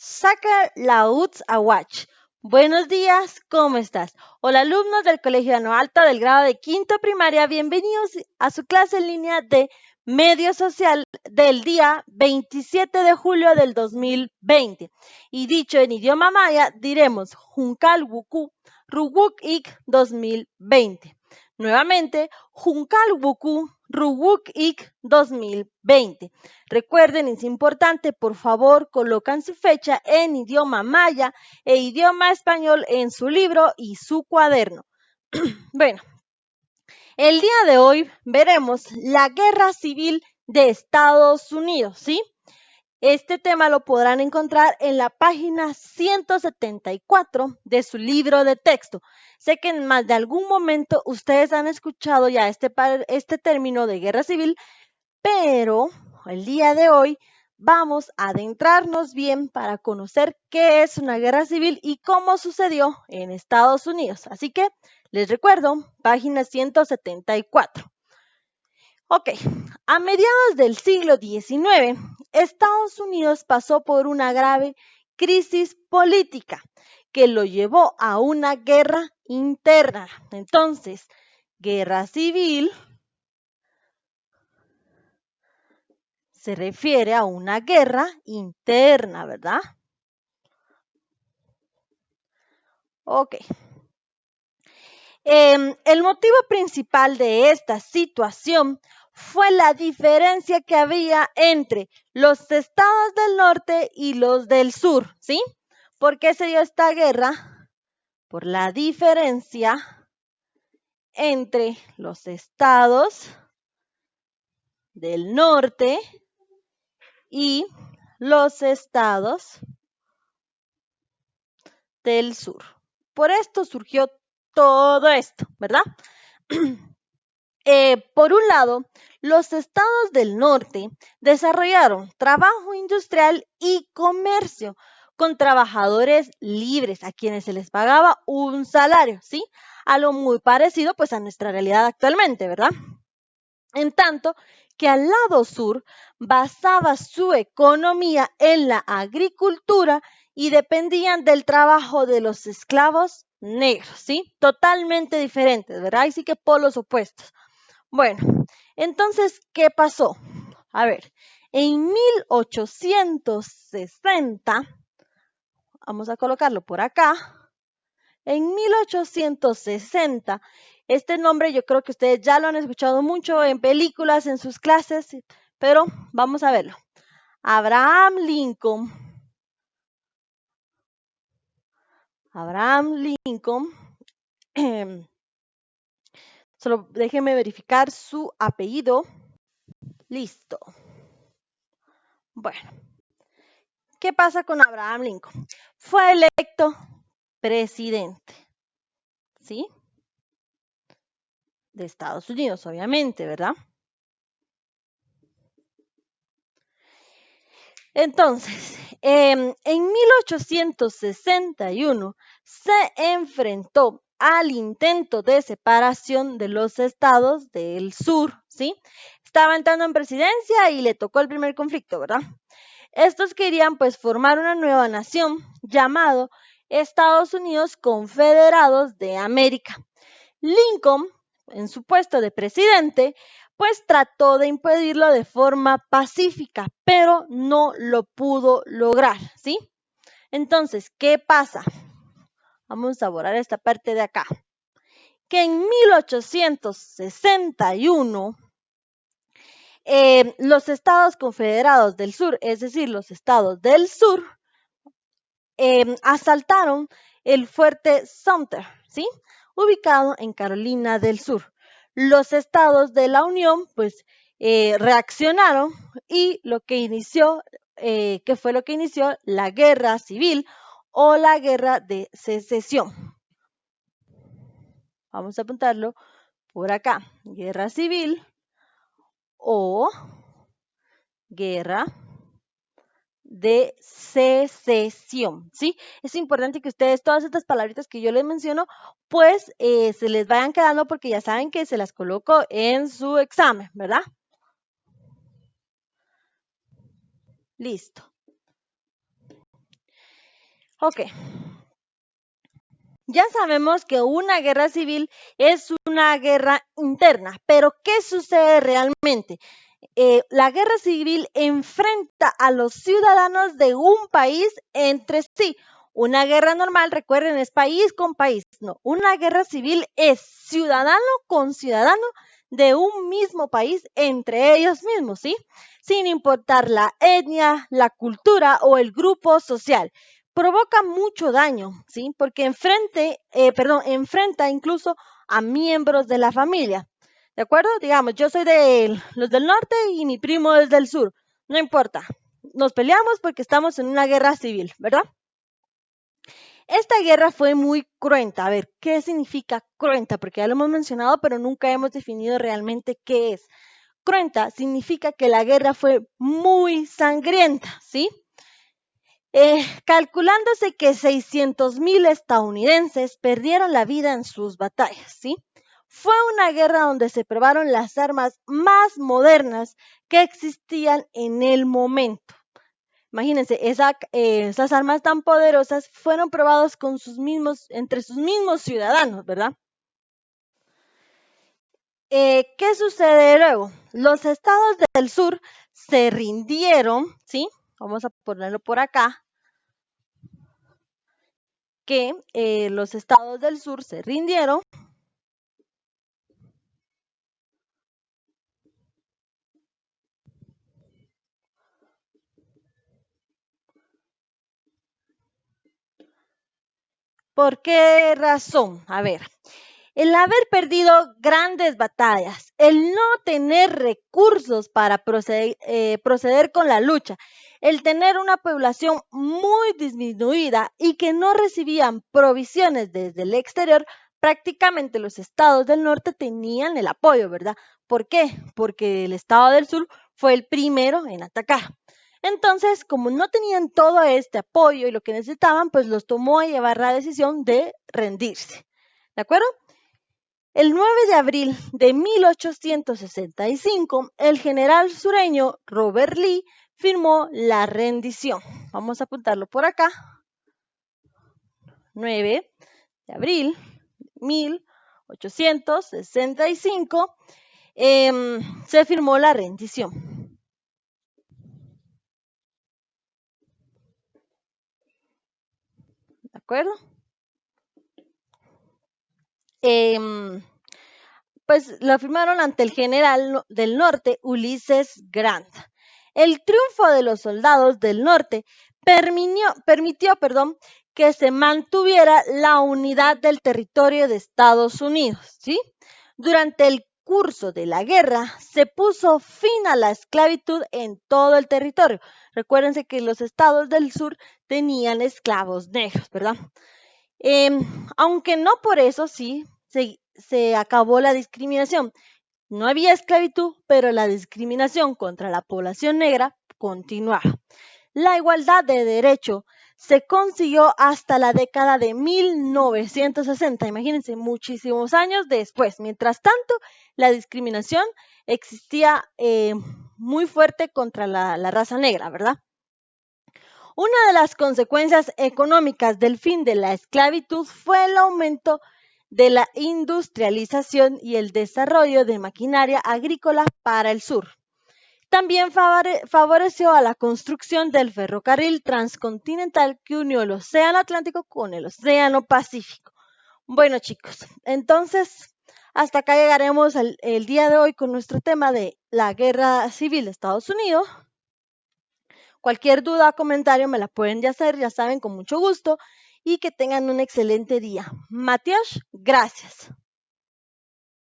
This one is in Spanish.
Saca la UTS a Watch. Buenos días, ¿cómo estás? Hola alumnos del Colegio Ano Alta del grado de quinto primaria, bienvenidos a su clase en línea de Medio Social del día 27 de julio del 2020. Y dicho en idioma maya, diremos Junkal Wuku Ruwuk Ik 2020. Nuevamente, Junkal Wuku Ruwuk Ik 2020. Recuerden, es importante, por favor, colocan su fecha en idioma maya e idioma español en su libro y su cuaderno. Bueno, el día de hoy veremos la guerra civil de Estados Unidos, ¿sí? Este tema lo podrán encontrar en la página 174 de su libro de texto. Sé que en más de algún momento ustedes han escuchado ya este término de guerra civil, pero el día de hoy vamos a adentrarnos bien para conocer qué es una guerra civil y cómo sucedió en Estados Unidos. Así que les recuerdo, página 174. Ok, a mediados del siglo XIX, Estados Unidos pasó por una grave crisis política que lo llevó a una guerra interna. Entonces, guerra civil se refiere a una guerra interna, ¿verdad? Ok. El motivo principal de esta situación fue la diferencia que había entre los estados del norte y los del sur, ¿sí? ¿Por qué se dio esta guerra? Por la diferencia entre los estados del norte y los estados del sur. Por esto surgió todo esto, ¿verdad? Por un lado, los estados del norte desarrollaron trabajo industrial y comercio con trabajadores libres a quienes se les pagaba un salario, ¿sí? Algo muy parecido pues a nuestra realidad actualmente, ¿verdad? En tanto que al lado sur basaba su economía en la agricultura y dependían del trabajo de los esclavos negros, ¿sí? Totalmente diferentes, ¿verdad? Y sí que polos opuestos. Bueno, entonces, ¿qué pasó? A ver, en 1860, vamos a colocarlo por acá, en 1860, este nombre yo creo que ustedes ya lo han escuchado mucho en películas, en sus clases, pero vamos a verlo. Abraham Lincoln, solo déjenme verificar su apellido. Listo. Bueno, ¿qué pasa con Abraham Lincoln? Fue electo presidente, ¿sí? De Estados Unidos, obviamente, ¿verdad? Entonces, en 1861 se enfrentó al intento de separación de los estados del sur, ¿sí? Estaba entrando en presidencia y le tocó el primer conflicto, ¿verdad? Estos querían pues formar una nueva nación llamado Estados Unidos Confederados de América. Lincoln, en su puesto de presidente, pues trató de impedirlo de forma pacífica, pero no lo pudo lograr, ¿sí? Entonces, ¿qué pasa? Vamos a borrar esta parte de acá. Que en 1861 los estados confederados del sur, es decir, los estados del sur, asaltaron el fuerte Sumter, ¿sí? Ubicado en Carolina del Sur. Los estados de la Unión, pues, reaccionaron y lo que inició, ¿qué fue lo que inició? La guerra civil o la guerra de secesión. Vamos a apuntarlo por acá. Guerra civil o guerra de secesión, ¿sí? Es importante que ustedes todas estas palabritas que yo les menciono, pues se les vayan quedando porque ya saben que se las coloco en su examen, ¿verdad? Listo. Ok. Ya sabemos que una guerra civil es una guerra interna, pero ¿qué sucede realmente? La guerra civil enfrenta a los ciudadanos de un país entre sí. Una guerra normal, recuerden, es país con país. No, una guerra civil es ciudadano con ciudadano de un mismo país entre ellos mismos, ¿sí? Sin importar la etnia, la cultura o el grupo social. Provoca mucho daño, ¿sí? Porque enfrenta incluso a miembros de la familia. ¿De acuerdo? Digamos, yo soy de los del norte y mi primo es del sur. No importa. Nos peleamos porque estamos en una guerra civil, ¿verdad? Esta guerra fue muy cruenta. A ver, ¿qué significa cruenta? Porque ya lo hemos mencionado, pero nunca hemos definido realmente qué es. Cruenta significa que la guerra fue muy sangrienta, ¿sí? Calculándose que 600,000 estadounidenses perdieron la vida en sus batallas, ¿sí? Fue una guerra donde se probaron las armas más modernas que existían en el momento. Imagínense, esas armas tan poderosas fueron probadas entre sus mismos ciudadanos, ¿verdad? ¿Qué sucede luego? Los estados del sur se rindieron, ¿sí? Vamos a ponerlo por acá, que los estados del sur se rindieron. ¿Por qué razón? A ver, el haber perdido grandes batallas, el no tener recursos para proceder con la lucha, el tener una población muy disminuida y que no recibían provisiones desde el exterior, prácticamente los estados del norte tenían el apoyo, ¿verdad? ¿Por qué? Porque el estado del sur fue el primero en atacar. Entonces, como no tenían todo este apoyo y lo que necesitaban, pues los tomó a llevar la decisión de rendirse. ¿De acuerdo? El 9 de abril de 1865, el general sureño Robert Lee firmó la rendición. Vamos a apuntarlo por acá. 9 de abril de 1865 se firmó la rendición. ¿De acuerdo? Pues lo firmaron ante el general del norte, Ulises Grant. El triunfo de los soldados del norte permitió que se mantuviera la unidad del territorio de Estados Unidos, ¿sí? Durante el curso de la guerra se puso fin a la esclavitud en todo el territorio. Recuérdense que los estados del sur tenían esclavos negros, ¿verdad? Aunque no por eso sí se acabó la discriminación. No había esclavitud, pero la discriminación contra la población negra continuaba. La igualdad de derecho se consiguió hasta la década de 1960, imagínense, muchísimos años después. Mientras tanto, la discriminación existía muy fuerte contra la raza negra, ¿verdad? Una de las consecuencias económicas del fin de la esclavitud fue el aumento de la industrialización y el desarrollo de maquinaria agrícola para el sur. También favoreció a la construcción del ferrocarril transcontinental que unió el Océano Atlántico con el Océano Pacífico. Bueno, chicos, entonces hasta acá llegaremos el día de hoy con nuestro tema de la Guerra Civil de Estados Unidos. Cualquier duda o comentario me la pueden hacer, ya saben, con mucho gusto, y que tengan un excelente día. Matías, gracias.